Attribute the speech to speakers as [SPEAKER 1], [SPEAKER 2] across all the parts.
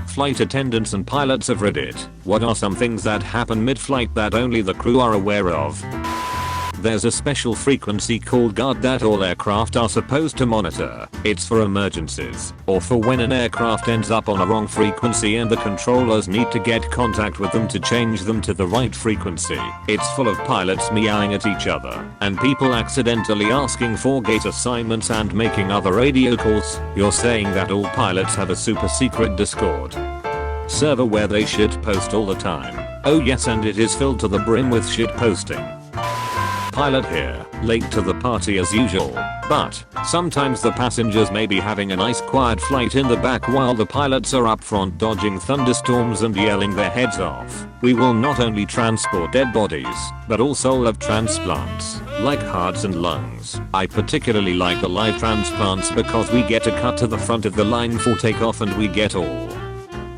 [SPEAKER 1] Flight attendants and pilots of Reddit, what are some things that happen mid-flight that only the crew are aware of? There's a special frequency called guard that all aircraft are supposed to monitor. It's for emergencies, or for when an aircraft ends up on a wrong frequency and the controllers need to get contact with them to change them to the right frequency. It's full of pilots meowing at each other, and people accidentally asking for gate assignments and making other radio calls. You're saying that all pilots have a super secret Discord server where they shitpost all the time. Oh yes, and it is filled to the brim with shitposting. Pilot here, late to the party as usual, but sometimes the passengers may be having a nice quiet flight in the back while the pilots are up front dodging thunderstorms and yelling their heads off. We will not only transport dead bodies, but also live transplants, like hearts and lungs. I particularly like the live transplants because we get to cut to the front of the line for takeoff and we get all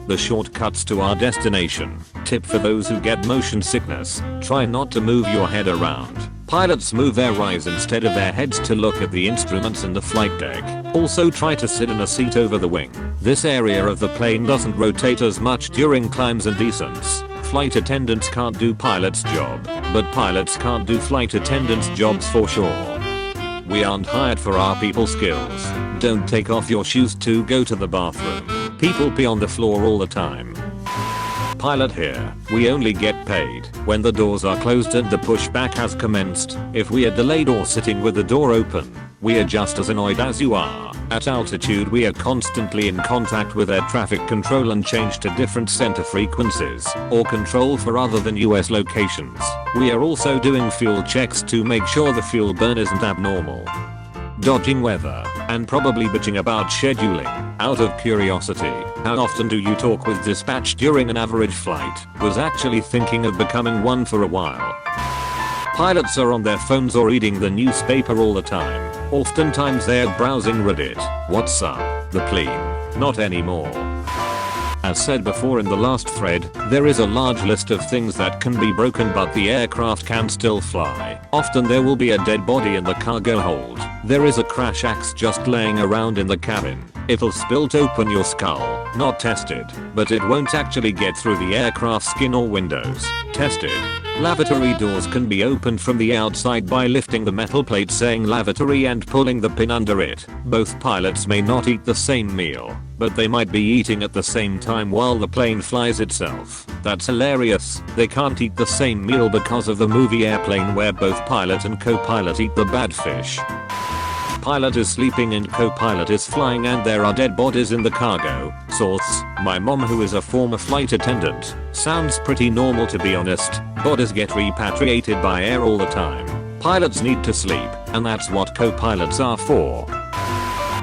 [SPEAKER 1] the shortcuts to our destination. Tip for those who get motion sickness, try not to move your head around. Pilots move their eyes instead of their heads to look at the instruments in the flight deck. Also try to sit in a seat over the wing. This area of the plane doesn't rotate as much during climbs and descents. Flight attendants can't do pilots' job, but pilots can't do flight attendants' jobs for sure. We aren't hired for our people skills. Don't take off your shoes to go to the bathroom. People pee on the floor all the time. Pilot here, we only get paid when the doors are closed and the pushback has commenced. If we are delayed or sitting with the door open, we are just as annoyed as you are. At altitude we are constantly in contact with air traffic control and change to different center frequencies or control for other than US locations. We are also doing fuel checks to make sure the fuel burn isn't abnormal, dodging weather, and probably bitching about scheduling. Out of curiosity, how often do you talk with dispatch during an average flight? Was actually thinking of becoming one for a while. Pilots are on their phones or reading the newspaper all the time. Oftentimes they're browsing Reddit. What's up, the plane? Not anymore. As said before in the last thread, there is a large list of things that can be broken but the aircraft can still fly. Often there will be a dead body in the cargo hold. There is a crash axe just laying around in the cabin. It'll spilt open your skull. Not tested, but it won't actually get through the aircraft skin or windows. Tested. Lavatory doors can be opened from the outside by lifting the metal plate saying lavatory and pulling the pin under it. Both pilots may not eat the same meal, but they might be eating at the same time while the plane flies itself. That's hilarious. They can't eat the same meal because of the movie Airplane where both pilot and co-pilot eat the bad fish. Pilot is sleeping and co-pilot is flying and there are dead bodies in the cargo. Source: my mom who is a former flight attendant. Sounds pretty normal to be honest. Bodies get repatriated by air all the time. Pilots need to sleep, and that's what co-pilots are for.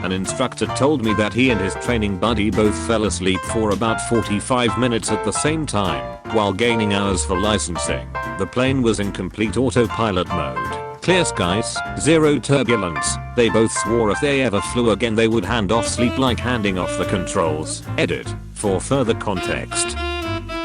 [SPEAKER 1] An instructor told me that he and his training buddy both fell asleep for about 45 minutes at the same time while gaining hours for licensing. The plane was in complete autopilot mode. Clear skies, zero turbulence. They both swore if they ever flew again they would hand off sleep like handing off the controls. Edit. For further context.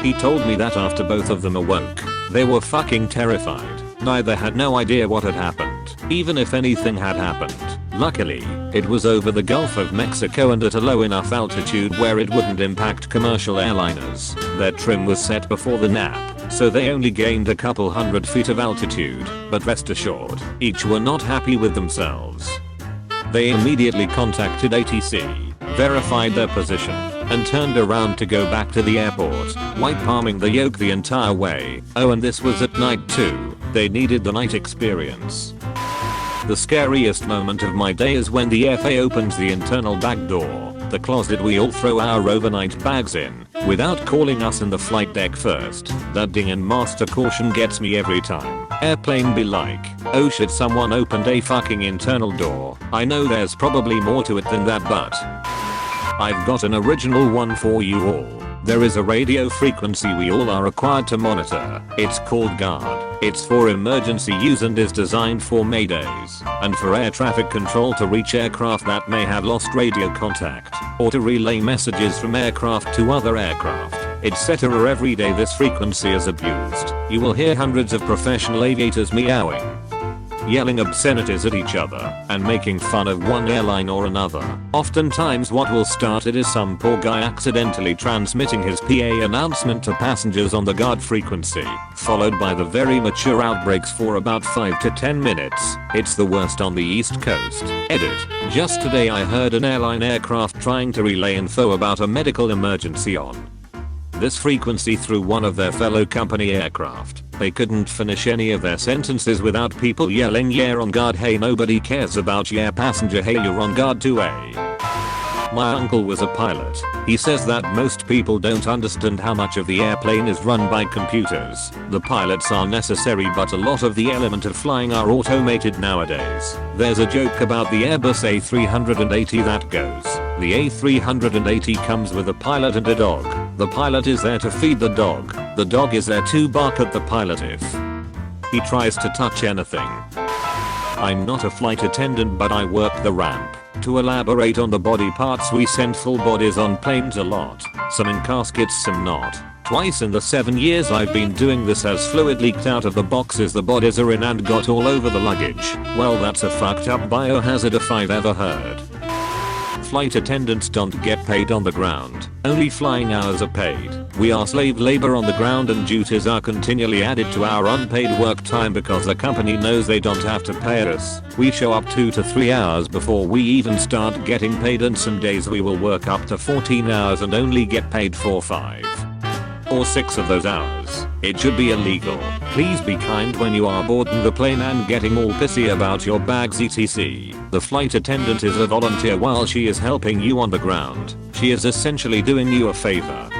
[SPEAKER 1] He told me that after both of them awoke, they were fucking terrified. Neither had no idea what had happened, even if anything had happened. Luckily, it was over the Gulf of Mexico and at a low enough altitude where it wouldn't impact commercial airliners. Their trim was set before the nap, so they only gained a couple hundred feet of altitude, but rest assured, each were not happy with themselves. They immediately contacted ATC, verified their position, and turned around to go back to the airport, white palming the yoke the entire way. Oh, and this was at night too. They needed the night experience. The scariest moment of my day is when the FA opens the internal back door, the closet we all throw our overnight bags in, without calling us in the flight deck first. That ding and master caution gets me every time. Airplane be like, oh shit, someone opened a fucking internal door. I know there's probably more to it than that, but I've got an original one for you all. There is a radio frequency we all are required to monitor. It's called guard. It's for emergency use and is designed for maydays and for air traffic control to reach aircraft that may have lost radio contact or to relay messages from aircraft to other aircraft, etc. Every day this frequency is abused. You will hear hundreds of professional aviators meowing. yelling obscenities at each other, and making fun of one airline or another. Oftentimes what will start it is some poor guy accidentally transmitting his PA announcement to passengers on the guard frequency, followed by the very mature outbreaks for about 5 to 10 minutes. It's the worst on the East Coast. Edit. Just today I heard an airline aircraft trying to relay info about a medical emergency on this frequency through one of their fellow company aircraft. They couldn't finish any of their sentences without people yelling, "Yeah, on guard, hey, nobody cares about yeah, passenger, hey, you're on guard too, eh?" My uncle was a pilot. He says that most people don't understand how much of the airplane is run by computers. The pilots are necessary, but a lot of the element of flying are automated nowadays. There's a joke about the Airbus A380 that goes, the A380 comes with a pilot and a dog. The pilot is there to feed the dog. The dog is there to bark at the pilot if he tries to touch anything. I'm not a flight attendant, but I work the ramp. To elaborate on the body parts, we send full bodies on planes a lot. Some in caskets, some not. Twice in the 7 years I've been doing this has fluid leaked out of the boxes the bodies are in and got all over the luggage. Well, that's a fucked up biohazard if I've ever heard. Flight attendants don't get paid on the ground. Only flying hours are paid. We are slave labor on the ground, and duties are continually added to our unpaid work time because the company knows they don't have to pay us. We show up 2 to 3 hours before we even start getting paid, and some days we will work up to 14 hours and only get paid for 5 or 6 of those hours. It should be illegal. Please be kind when you are boarding the plane and getting all pissy about your bags etc. The flight attendant is a volunteer while she is helping you on the ground. She is essentially doing you a favor.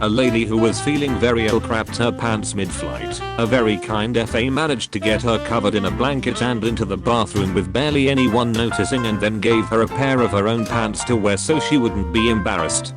[SPEAKER 1] A lady who was feeling very ill crapped her pants mid-flight. A very kind FA managed to get her covered in a blanket and into the bathroom with barely anyone noticing, and then gave her a pair of her own pants to wear so she wouldn't be embarrassed.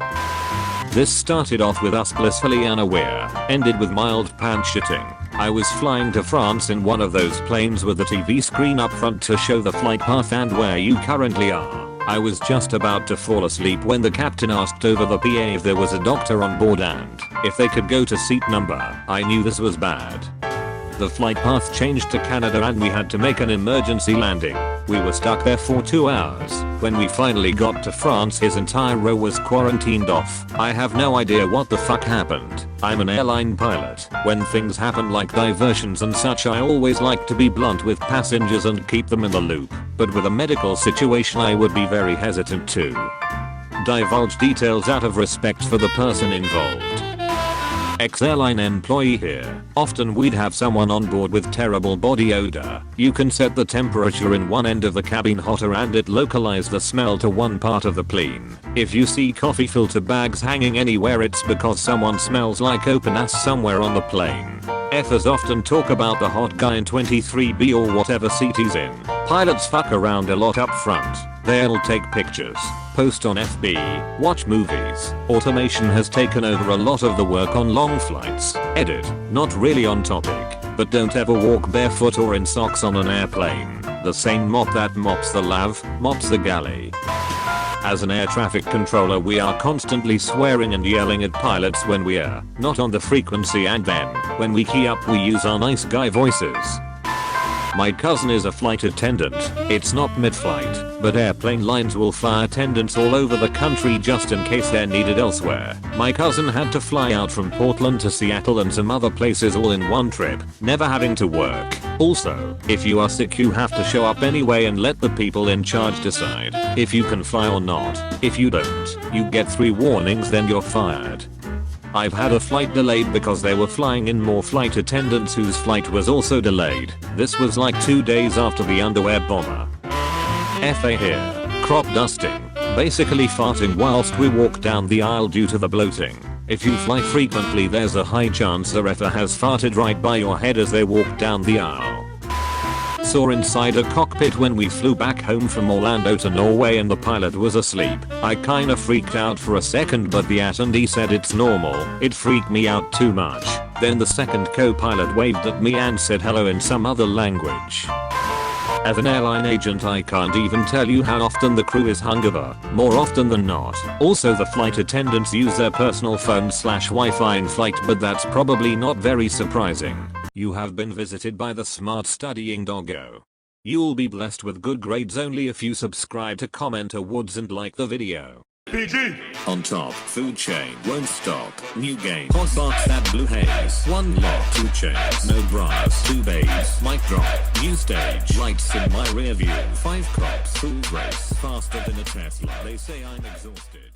[SPEAKER 1] This started off with us blissfully unaware, ended with mild pants shitting. I was flying to France in one of those planes with a TV screen up front to show the flight path and where you currently are. I was just about to fall asleep when the captain asked over the PA if there was a doctor on board and if they could go to seat number. I knew this was bad. The flight path changed to Canada and we had to make an emergency landing. We were stuck there for 2 hours. When we finally got to France, his entire row was quarantined off. I have no idea what the fuck happened. I'm an airline pilot. When things happen like diversions and such, I always like to be blunt with passengers and keep them in the loop. But with a medical situation, I would be very hesitant to divulge details out of respect for the person involved. Ex-airline employee here. Often we'd have someone on board with terrible body odor. You can set the temperature in one end of the cabin hotter and it localizes the smell to one part of the plane. If you see coffee filter bags hanging anywhere, it's because someone smells like open ass somewhere on the plane. F'ers often talk about the hot guy in 23B or whatever seat he's in. Pilots fuck around a lot up front. They'll take pictures, post on FB, watch movies. Automation has taken over a lot of the work on long flights. Edit. Not really on topic, but don't ever walk barefoot or in socks on an airplane. The same mop that mops the lav, mops the galley. As an air traffic controller, we are constantly swearing and yelling at pilots when we are not on the frequency, and then when we key up we use our nice guy voices. My cousin is a flight attendant. It's not mid-flight, but airplane lines will fly attendants all over the country just in case they're needed elsewhere. My cousin had to fly out from Portland to Seattle and some other places all in one trip, never having to work. Also, if you are sick, you have to show up anyway and let the people in charge decide if you can fly or not. If you don't, you get 3 warnings, then you're fired. I've had a flight delayed because they were flying in more flight attendants whose flight was also delayed. This was like 2 days after the underwear bomber. FA here. Crop dusting. Basically farting whilst we walk down the aisle due to the bloating. If you fly frequently, there's a high chance the FA has farted right by your head as they walk down the aisle. Saw inside a cockpit when we flew back home from Orlando to Norway and the pilot was asleep. I kinda freaked out for a second, but the attendee said it's normal. It freaked me out too much. Then the second co-pilot waved at me and said hello in some other language. As an airline agent, I can't even tell you how often the crew is hungover, more often than not. Also, the flight attendants use their personal phone/Wi-Fi in flight, but that's probably not very surprising. You have been visited by the smart studying doggo. You'll be blessed with good grades only if you subscribe to Comment Awards and like the video.
[SPEAKER 2] PG!
[SPEAKER 1] On top, food chain, won't stop, new game, hot box that blue haze, 1 lock, 2 chains, no bras, 2 babes, mic drop, new stage, lights in my rear view, 5 cops, full race, faster than a Tesla, they say I'm exhausted.